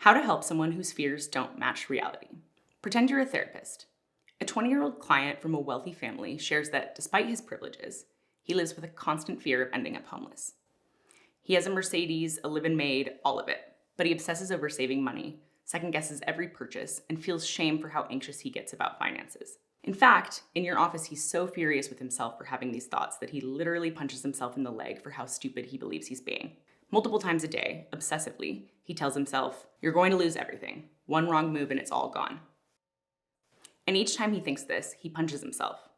How to help someone whose fears don't match reality. Pretend you're a therapist. A 20-year-old client from a wealthy family shares that despite his privileges, he lives with a constant fear of ending up homeless. He has a Mercedes, a live-in maid, all of it, but he obsesses over saving money, second-guesses every purchase, and feels shame for how anxious he gets about finances. In fact, in your office, he's so furious with himself for having these thoughts that he literally punches himself in the leg for how stupid he believes he's being. Multiple times a day, obsessively, he tells himself, "You're going to lose everything. One wrong move and it's all gone." And each time he thinks this, he punches himself,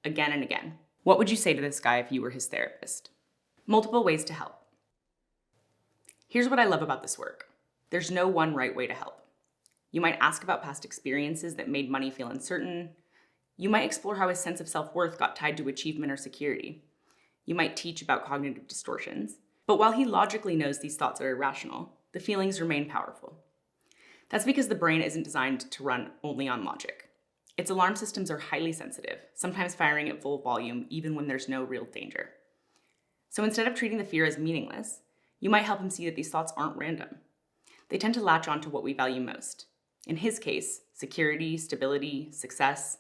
again and again. What would you say to this guy if you were his therapist? Multiple ways to help. Here's what I love about this work. There's no one right way to help. You might ask about past experiences that made money feel uncertain. You might explore how his sense of self-worth got tied to achievement or security. You might teach about cognitive distortions. But while he logically knows these thoughts are irrational, the feelings remain powerful. That's because the brain isn't designed to run only on logic. Its alarm systems are highly sensitive, sometimes firing at full volume even when there's no real danger. So instead of treating the fear as meaningless, you might help him see that these thoughts aren't random. They tend to latch on to what we value most. In his case, security, stability, success.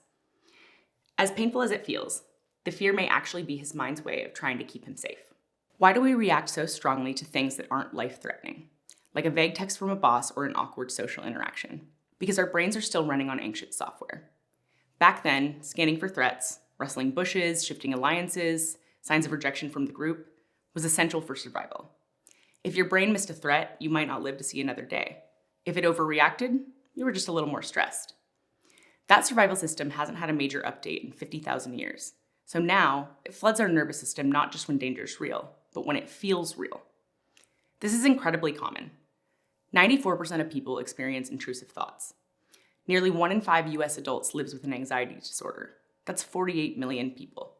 As painful as it feels, the fear may actually be his mind's way of trying to keep him safe. Why do we react so strongly to things that aren't life-threatening, like a vague text from a boss or an awkward social interaction? Because our brains are still running on ancient software. Back then, scanning for threats, rustling bushes, shifting alliances, signs of rejection from the group was essential for survival. If your brain missed a threat, you might not live to see another day. If it overreacted, you were just a little more stressed. That survival system hasn't had a major update in 50,000 years. So now, it floods our nervous system not just when danger is real, but when it feels real. This is incredibly common. 94% of people experience intrusive thoughts. Nearly 1 in 5 US adults lives with an anxiety disorder. That's 48 million people.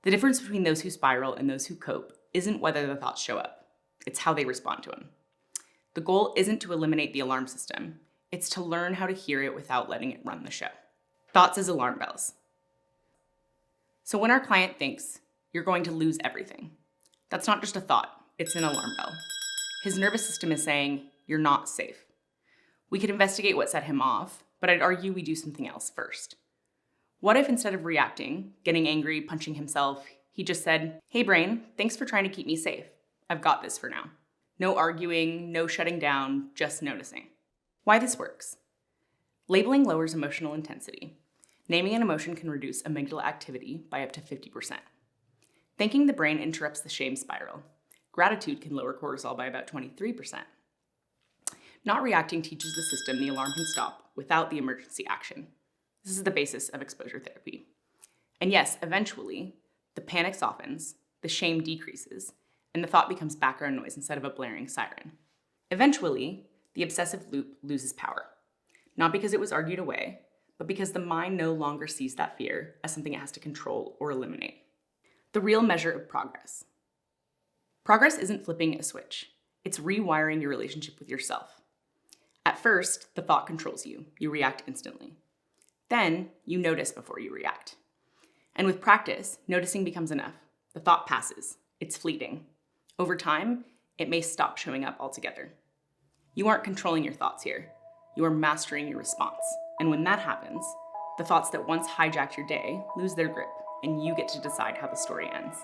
The difference between those who spiral and those who cope isn't whether the thoughts show up. It's how they respond to them. The goal isn't to eliminate the alarm system. It's to learn how to hear it without letting it run the show. Thoughts as alarm bells. So when our client thinks, "You're going to lose everything," that's not just a thought, it's an alarm bell. His nervous system is saying, "You're not safe." We could investigate what set him off, but I'd argue we do something else first. What if instead of reacting, getting angry, punching himself, he just said, "Hey brain, thanks for trying to keep me safe. I've got this for now." No arguing, no shutting down, just noticing. Why this works. Labeling lowers emotional intensity. Naming an emotion can reduce amygdala activity by up to 50%. Thanking the brain interrupts the shame spiral. Gratitude can lower cortisol by about 23%. Not reacting teaches the system the alarm can stop without the emergency action. This is the basis of exposure therapy. And yes, eventually, the panic softens, the shame decreases, and the thought becomes background noise instead of a blaring siren. Eventually, the obsessive loop loses power. Not because it was argued away, but because the mind no longer sees that fear as something it has to control or eliminate. The real measure of progress. Progress isn't flipping a switch. It's rewiring your relationship with yourself. At first, the thought controls you. You react instantly. Then, you notice before you react. And with practice, noticing becomes enough. The thought passes. It's fleeting. Over time, it may stop showing up altogether. You aren't controlling your thoughts here. You are mastering your response. And when that happens, the thoughts that once hijacked your day lose their grip, and you get to decide how the story ends.